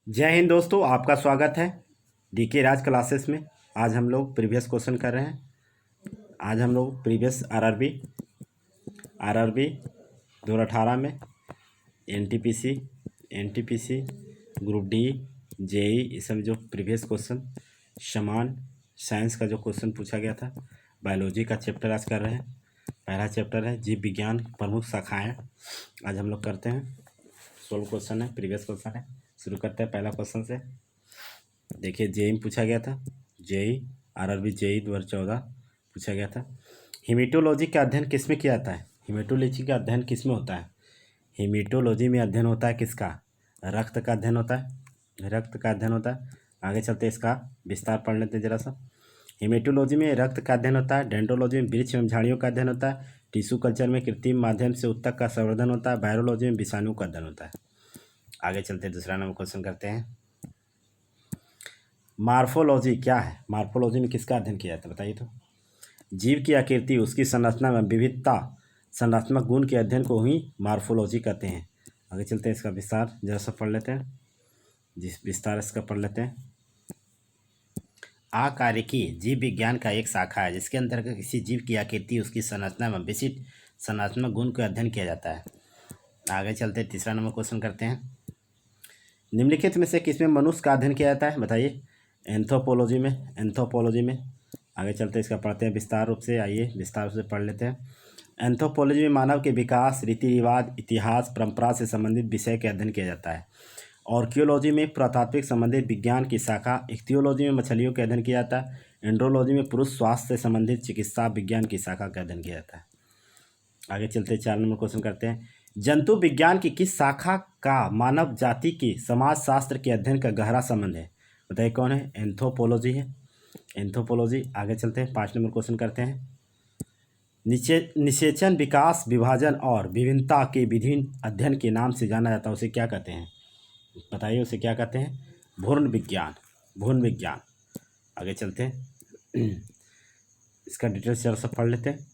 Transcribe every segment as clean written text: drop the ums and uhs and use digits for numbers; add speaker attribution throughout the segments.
Speaker 1: जय हिंद दोस्तों, आपका स्वागत है डीके राज क्लासेस में। आज हम लोग प्रीवियस क्वेश्चन कर रहे हैं। आज हम लोग प्रीवियस आरआरबी 2018 में एनटीपीसी ग्रुप डी जेई इस सब जो प्रीवियस क्वेश्चन समान साइंस का जो क्वेश्चन पूछा गया था, बायोलॉजी का चैप्टर आज कर रहे हैं। पहला चैप्टर है जीव विज्ञान की प्रमुख शाखाएं। आज हम लोग करते हैं 16 क्वेश्चन है, प्रीवियस क्वेश्चन है। शुरू करते हैं पहला क्वेश्चन से। देखिए जेई में पूछा गया था, जेई आरआरबी जेई 2014 पूछा गया था। हीमेटोलॉजी का अध्ययन किस में किया जाता है? हीमेटोलॉजी का अध्ययन किस में होता है? हीमेटोलॉजी में अध्ययन होता है किसका? रक्त का अध्ययन होता है, रक्त का अध्ययन होता है। आगे चलते इसका विस्तार पढ़ लेते हैं जरा सा। हीमेटोलॉजी में रक्त का अध्ययन होता है। डेंटोलॉजी में वृक्ष एवं झाड़ियों का अध्ययन होता है। टिश्यू कल्चर में कृत्रिम माध्यम से उत्तक का संवर्धन होता है। वायरोलॉजी में विषाणु का अध्ययन होता है। आगे चलते दूसरा नंबर क्वेश्चन करते हैं। मार्फोलॉजी क्या है? मार्फोलॉजी में किसका अध्ययन किया जाता है बताइए तो। जीव की आकृति, उसकी संरचना में विविधता, संरचनात्मक गुण के अध्ययन को ही मार्फोलॉजी कहते हैं। आगे चलते हैं इसका विस्तार जरा सा पढ़ लेते हैं। जिस विस्तार इसका पढ़ लेते हैं। आकारिकी जीव विज्ञान का एक शाखा है जिसके अंतर्गत किसी जीव की आकृति, उसकी संरचना में विशिष्ट संरचनात्मक गुण का अध्ययन किया जाता है। आगे चलते तीसरा नंबर क्वेश्चन करते हैं। निम्नलिखित में से किसमें मनुष्य का अध्ययन किया जाता है बताइए? एंथ्रोपोलॉजी में। आगे चलते इसका पढ़ते हैं विस्तार रूप से। आइए विस्तार रूप से पढ़ लेते हैं। एंथ्रोपोलॉजी में मानव के विकास, रीति रिवाज, इतिहास, परंपरा से संबंधित विषय के अध्ययन किया जाता है। आर्कियोलॉजी में पुरातात्विक संबंधित विज्ञान की शाखा। इख्तियोलॉजी में मछलियों का अध्ययन किया जाता है। एंड्रोलॉजी में पुरुष स्वास्थ्य से संबंधित चिकित्सा विज्ञान की शाखा का अध्ययन किया जाता है। आगे चलते 4 नंबर क्वेश्चन करते हैं। जंतु विज्ञान की किस शाखा का मानव जाति के समाजशास्त्र के अध्ययन का गहरा संबंध है? बताइए कौन है? एंथ्रोपोलॉजी है, एंथ्रोपोलॉजी। आगे चलते हैं 5 नंबर क्वेश्चन करते हैं। निषेचन, विकास, विभाजन और विभिन्नता के विभिन्न अध्ययन के नाम से जाना जाता है, उसे क्या कहते हैं बताइए? उसे क्या कहते हैं? भ्रूण विज्ञान। आगे चलते हैं इसका डिटेल्स जरा सा पढ़ लेते हैं।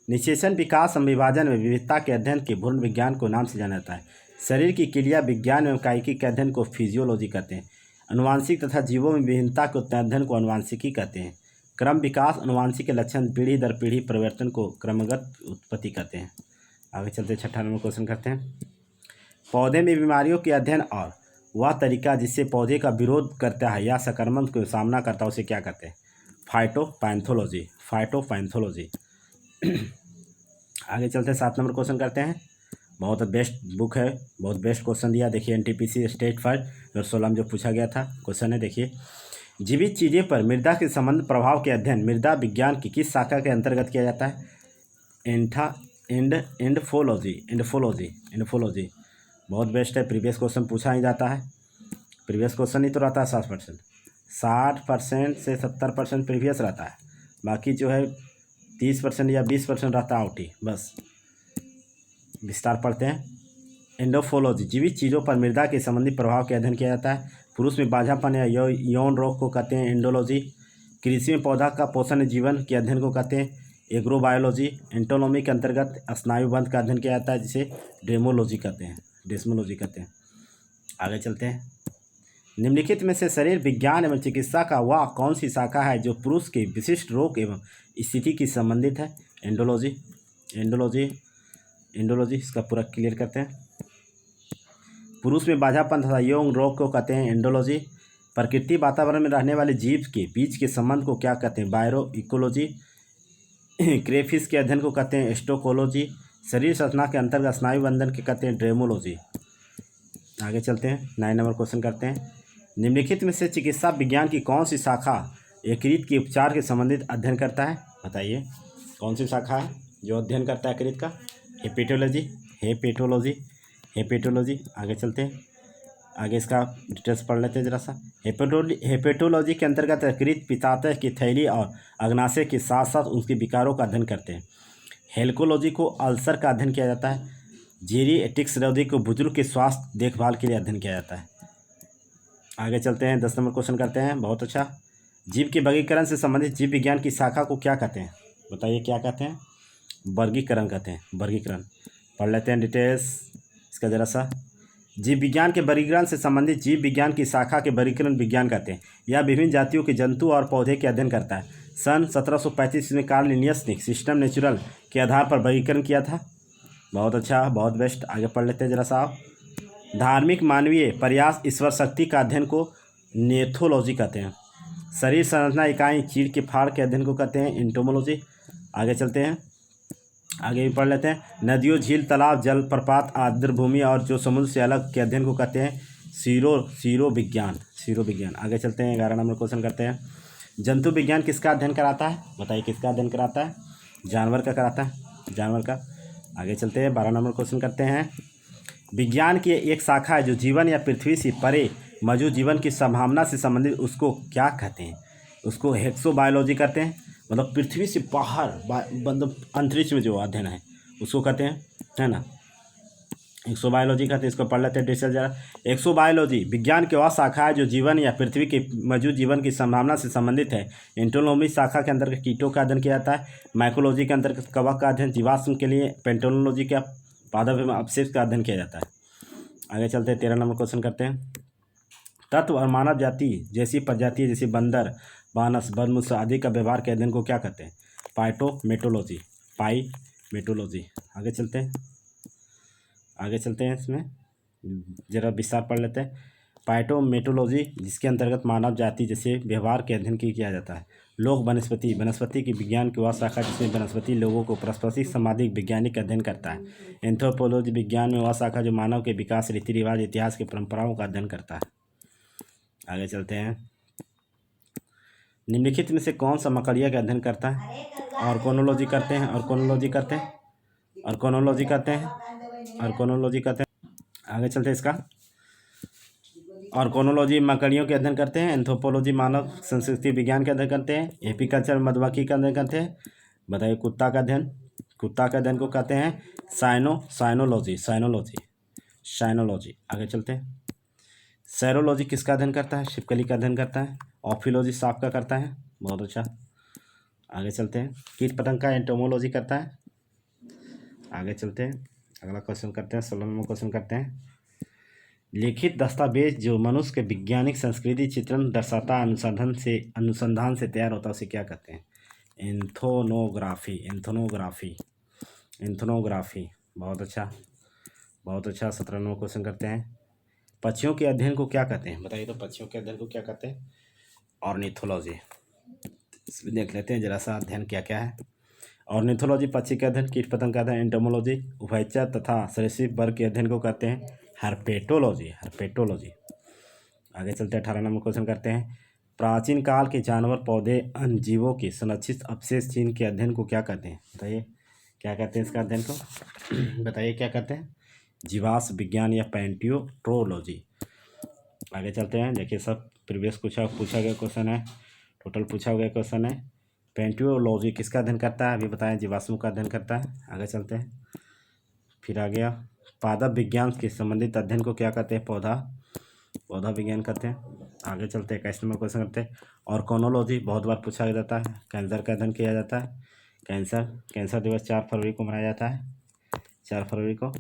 Speaker 1: निषेचन, विकास एवं विभाजन में विविधता के अध्ययन के भ्रूण विज्ञान को नाम से जाना जाता है। शरीर की क्रिया विज्ञान एवं कायिकी के अध्ययन को फिजियोलॉजी कहते हैं। अनुवांशिक तथा जीवों में विभिन्नता के अध्ययन को अनुवांशिकी कहते हैं। क्रम विकास, अनुवांशिक के लक्षण, पीढ़ी दर पीढ़ी परिवर्तन को क्रमगत उत्पत्ति कहते हैं। आगे चलते 6 नंबर क्वेश्चन करते हैं। पौधे में बीमारियों के अध्ययन और वह तरीका जिससे पौधे का विरोध करता है या संक्रमण को सामना करता है, उसे क्या कहते हैं? फाइटोपैथोलॉजी। आगे चलते 7 नंबर क्वेश्चन करते हैं। बहुत बेस्ट बुक है, बहुत बेस्ट क्वेश्चन दिया। देखिए एनटीपीसी स्टेट फर्स्ट 2016 में जो पूछा गया था क्वेश्चन है। देखिए जीवित चीज़ें पर मृदा के संबंध प्रभाव के अध्ययन मृदा विज्ञान की किस शाखा के अंतर्गत किया जाता है? इंडफोलॉजी। बहुत बेस्ट है, प्रीवियस क्वेश्चन पूछा ही जाता है। प्रीवियस क्वेश्चन ही तो रहता है 60% से 70% प्रीवियस रहता है, बाकी जो है 30% या 20% रहता है आउट ही बस। विस्तार पढ़ते हैं। एंडोफोलॉजी जीवित चीज़ों पर मृदा के संबंधी प्रभाव के अध्ययन किया जाता है। पुरुष में बांझापन या यौन रोग को कहते हैं एंडोलॉजी। कृषि में पौधा का पोषण जीवन के अध्ययन को कहते हैं एग्रोबायोलॉजी। एंटोनॉमी के अंतर्गत स्नायुबंध का अध्ययन किया जाता है जिसे डेस्मोलॉजी कहते हैं। आगे चलते हैं। निम्नलिखित में से शरीर विज्ञान एवं चिकित्सा का वह कौन सी शाखा है जो पुरुष के विशिष्ट रोग एवं स्थिति की संबंधित है? एंडोलॉजी इसका पूरा क्लियर करते हैं। पुरुष में बांझापन तथा यौन रोग को कहते हैं एंडोलॉजी। प्रकृति वातावरण में रहने वाले जीव के बीच के संबंध को क्या कहते हैं? Bio ecology. क्रेफिश के अध्ययन को कहते हैं स्टोकोलॉजी। शरीर संरचना के अंतर्गत स्नायु बंधन के कहते हैं ड्रेमोलॉजी। आगे चलते हैं 9 नंबर क्वेश्चन करते हैं। निम्नलिखित में से चिकित्सा विज्ञान की कौन सी शाखा यकृत के उपचार के संबंधित अध्ययन करता है? बताइए कौन सी शाखा है जो अध्ययन करता है यकृत का? हेपेटोलॉजी। आगे चलते हैं, आगे इसका डिटेल्स पढ़ लेते हैं जरा सा। हेपेटोलॉजी के अंतर्गत यकृत, पित्ताशय की थैली और अग्नाशय के साथ साथ उसके विकारों का अध्ययन करते हैं। हेल्कोलॉजी को अल्सर का अध्ययन किया जाता है। जेरिएट्रिक्सलॉजी को बुजुर्ग के स्वास्थ्य देखभाल के लिए अध्ययन किया जाता है। आगे चलते हैं 10 नंबर क्वेश्चन करते हैं। बहुत अच्छा। जीव के वर्गीकरण से संबंधित जीव विज्ञान की शाखा को क्या कहते हैं? बताइए क्या कहते हैं? वर्गीकरण कहते हैं। वर्गीकरण पढ़ लेते हैं डिटेल्स इसका ज़रा सा। जीव विज्ञान के वर्गीकरण से संबंधित जीव विज्ञान की शाखा के वर्गीकरण विज्ञान कहते हैं। यह विभिन्न जातियों के जंतु और पौधे के अध्ययन करता है। सन 1735 में कार्ल लिनियस ने सिस्टम नेचुरल के आधार पर वर्गीकरण किया था। बहुत अच्छा, बहुत बेस्ट। आगे पढ़ लेते हैं जरा साहब। धार्मिक मानवीय प्रयास ईश्वर शक्ति का अध्ययन को नेथोलॉजी कहते हैं। शरीर संरचना इकाई चीड़ के फाड़ के अध्ययन को कहते हैं एंटोमोलॉजी। आगे चलते हैं, आगे भी पढ़ लेते हैं। नदियों, झील, तालाब, जलप्रपात, आर्द्रभूमि और जो समुद्र से अलग के अध्ययन को कहते हैं सीरो विज्ञान। आगे चलते हैं, 11 नंबर क्वेश्चन करते हैं। जंतु विज्ञान किसका अध्ययन कराता है? बताइए, किसका अध्ययन कराता है? जानवर का कराता है, जानवर का। आगे चलते हैं, 12 नंबर क्वेश्चन करते हैं। विज्ञान की एक शाखा है जो जीवन या पृथ्वी से परे मौजूद जीवन की संभावना से संबंधित, उसको क्या कहते हैं? उसको एक्सोबायोलॉजी कहते हैं। मतलब पृथ्वी से बाहर मतलब अंतरिक्ष में जो अध्ययन है उसको कहते हैं, है ना, एक्सोबायोलॉजी कहते हैं। इसको पढ़ लेते हैं डिटेल जरा। एक्सोबायोलॉजी विज्ञान की वह शाखा है जो जीवन या पृथ्वी के मौजूद जीवन की संभावना से संबंधित है। एंटोनोमी शाखा के अंतर्गत कीटों का अध्ययन किया जाता है। माइकोलॉजी के अंतर्गत कवक का अध्ययन, जीवाश्म के लिए पेंटोलॉजी का पादप एवं अवशेष का अध्ययन किया जाता है। आगे चलते हैं, 13 नंबर क्वेश्चन करते हैं। तत्व और मानव जाति जैसी प्रजाति जैसे बंदर, बानस, बदमुस आदि का व्यवहार के अध्ययन को क्या कहते हैं? पाइटोमेटोलॉजी। आगे चलते हैं, इसमें जरा विस्तार पढ़ लेते हैं। पाइटोमेटोलॉजी जिसके अंतर्गत मानव जाति जैसे व्यवहार के अध्ययन की किया जाता है। लोक वनस्पति की विज्ञान की वह शाखा जिसमें वनस्पति लोगों को पारस्परिक सामाजिक वैज्ञानिक अध्ययन करता है। एंथ्रोपोलॉजी विज्ञान में वह शाखा जो मानव के विकास, रीति रिवाज, इतिहास की परंपराओं का अध्ययन करता है। आगे चलते हैं। निम्नलिखित में से कौन सा मकड़िया का अध्ययन करता है? ऑर्कोनोलॉजी करते हैं। आगे चलते हैं, इसका ऑर्कोनोलॉजी मकड़ियों के अध्ययन करते हैं। एंथ्रोपोलॉजी मानव संस्कृति विज्ञान के अध्ययन करते हैं। एपीकल्चर मधुमक्खी का अध्ययन करते हैं। बताइए, कुत्ता का अध्ययन को कहते हैं साइनोलॉजी। आगे चलते हैं। सेरोलॉजी किसका अध्ययन करता है? छिपकली का अध्ययन करता है। ऑफिलॉजी सांप का करता है। बहुत अच्छा। आगे चलते हैं। कीट पतंग का एंटोमोलॉजी करता है। आगे चलते हैं, अगला क्वेश्चन करते हैं, 16 नंबर क्वेश्चन करते हैं। लिखित दस्तावेज जो मनुष्य के वैज्ञानिक संस्कृति चित्रण दर्शाता अनुसंधान से तैयार होता है उसे क्या कहते हैं? एंथोनोग्राफी। बहुत अच्छा। 17 नंबर क्वेश्चन करते हैं। पक्षियों के अध्ययन को क्या कहते हैं? बताइए तो, पक्षियों के अध्ययन को क्या कहते हैं? ऑर्निथोलॉजी। इसमें देख लेते हैं जरा सा अध्ययन क्या क्या है। ऑर्निथोलॉजी पक्षी के अध्ययन, कीट पतंग का अध्ययन एंटोमोलॉजी, उभयचर तथा सरीसृप वर्ग के अध्ययन को कहते हैं हर्पेटोलॉजी। आगे चलते हैं, 18 नंबर क्वेश्चन करते हैं। प्राचीन काल के जानवर, पौधे, अन्य जीवों के संरक्षित अवशेष चिन्ह के अध्ययन को क्या कहते हैं? बताइए, क्या कहते हैं इसका अध्ययन को? बताइए, क्या कहते हैं? जीवाश्म विज्ञान या पैंटियोट्रोलॉजी। आगे चलते हैं, देखिए सब प्रीवियस पूछा गया क्वेश्चन है, टोटल पूछा गया क्वेश्चन है। पैंटियोलॉजी किसका अध्ययन करता है? अभी बताएं, जीवाश्म का अध्ययन करता है। आगे चलते हैं, फिर आ गया पादप विज्ञान के संबंधित अध्ययन को क्या कहते हैं? पौधा विज्ञान कहते हैं। आगे चलते हैं, 21 नंबर क्वेश्चन करते हैं। ऑर्कोनोलॉजी बहुत बार पूछा जाता है। कैंसर का अध्ययन किया जाता है। कैंसर दिवस 4 फरवरी को मनाया जाता है, 4 फरवरी को।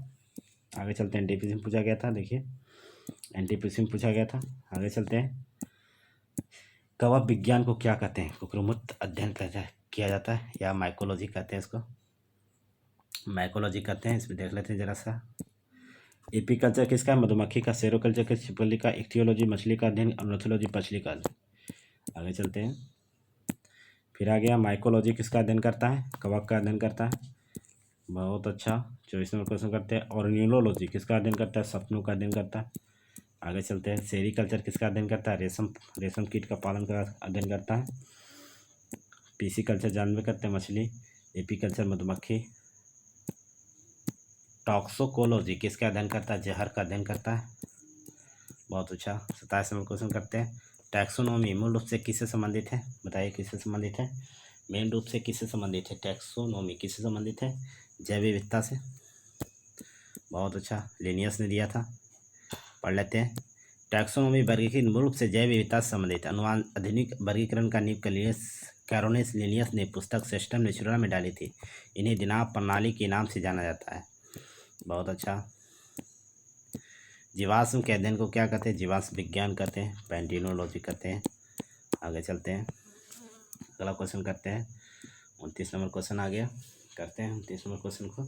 Speaker 1: आगे चलते हैं, एनटीपीसी में पूछा गया था, देखिए एनटीपीसी में पूछा गया था। आगे चलते हैं, कवक विज्ञान को क्या कहते हैं? कुकुरमुक्त अध्ययन किया जाता है या माइकोलॉजी कहते हैं इसको? माइकोलॉजी कहते हैं। इसमें देख लेते हैं जरा सा। एपीकल्चर किसका? मधुमक्खी का। सेरोकल्चर का, छिपकली का। इक्तियोलॉजी मछली का अध्ययन। ऑर्निथोलॉजी मछली का अध्ययन। आगे चलते हैं, फिर आ गया माइकोलॉजी किसका अध्ययन करता है? कवक का अध्ययन करता है। बहुत अच्छा। 24 नंबर क्वेश्चन करते हैं। ऑर्नियोलॉजी किसका अध्ययन करता है? सपनों का अध्ययन करता है। आगे चलते हैं, सेरीकल्चर किसका अध्ययन करता है? रेशम कीट का पालन का अध्ययन करता है। पीसीकल्चर जानवर करते हैं, मछली। एपीकल्चर मधुमक्खी। टॉक्सोकोलॉजी किसका अध्ययन करता है? जहर का अध्ययन करता है। बहुत अच्छा। 27 नंबर क्वेश्चन करते हैं। टैक्सोनॉमी मूल रूप से किससे संबंधित है? बताइए, किससे संबंधित है? मेन रूप से किससे संबंधित है? टैक्सोनॉमी किससे संबंधित है? जैव विविधता से। बहुत अच्छा, लिनियस ने दिया था, पढ़ लेते हैं। टैक्सोनॉमी वर्गीकरण मूल रूप से जैव विविधता से संबंधित अनुमान आधुनिक वर्गीकरण का नींव कैरोनेस लिनियस ने पुस्तक सिस्टम नेचुरल में डाली थी। इन्हें दिनाब प्रणाली के नाम से जाना जाता है। बहुत अच्छा। जीवाश्म के अध्ययन को क्या कहते हैं? जीवाश्म विज्ञान कहते हैं, पैंटिनोलॉजी कहते हैं। आगे चलते हैं, अगला क्वेश्चन करते हैं। 29 नंबर क्वेश्चन आ गया, करते हैं 29 नंबर क्वेश्चन को।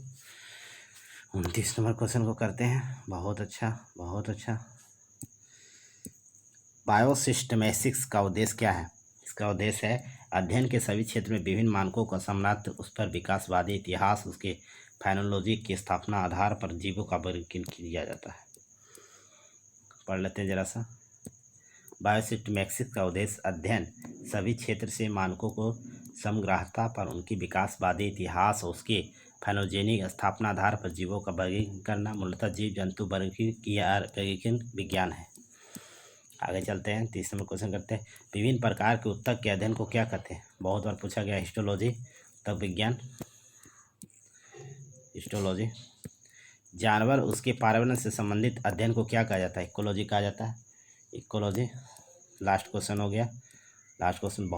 Speaker 1: 29 नंबर क्वेश्चन को करते हैं। बहुत अच्छा, बहुत अच्छा। बायोसिस्टमैटिक्स का उद्देश्य क्या है? इसका उद्देश्य है अध्ययन के सभी क्षेत्र में विभिन्न मानकों का सम्मिलित, उस पर विकासवादी इतिहास, उसके फाइनोलॉजी की स्थापना आधार पर जीवों का वर्गीकरण किया जाता है। पढ़ लेते हैं जरा सा। बायोसिस्टमैटिक्स का उद्देश्य अध्ययन सभी क्षेत्र से मानकों को समग्रता पर उनकी विकासवादी इतिहास, उसके फाइनोजेनिक स्थापना आधार पर जीवों का वर्गीकरण करना, मूलतः जीव जंतु वर्गीकरण विज्ञान है। आगे चलते हैं, 30 नंबर क्वेश्चन करते हैं। विभिन्न प्रकार के ऊतक के अध्ययन को क्या कहते हैं? बहुत बार पूछा गया। हिस्टोलॉजी, तब विज्ञान, हिस्टोलॉजी। जानवर उसके पर्यावरण से संबंधित अध्ययन को क्या कहा जाता है? इकोलॉजी कहा जाता है, इकोलॉजी। लास्ट क्वेश्चन हो गया, लास्ट क्वेश्चन।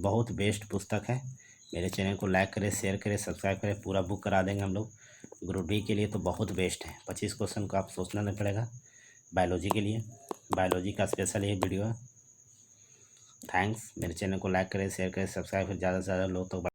Speaker 1: बहुत बेस्ट पुस्तक है। मेरे चैनल को लाइक करें, शेयर करें, सब्सक्राइब करें। पूरा बुक करा देंगे हम लोग। ग्रुप डी के लिए तो बहुत बेस्ट है। 25 क्वेश्चन का आप सोचना नहीं पड़ेगा। बायोलॉजी के लिए, बायोलॉजी का स्पेशल ये वीडियो है। थैंक्स। मेरे चैनल को लाइक करें, शेयर करें, सब्सक्राइब करें, ज़्यादा से ज़्यादा लोग तक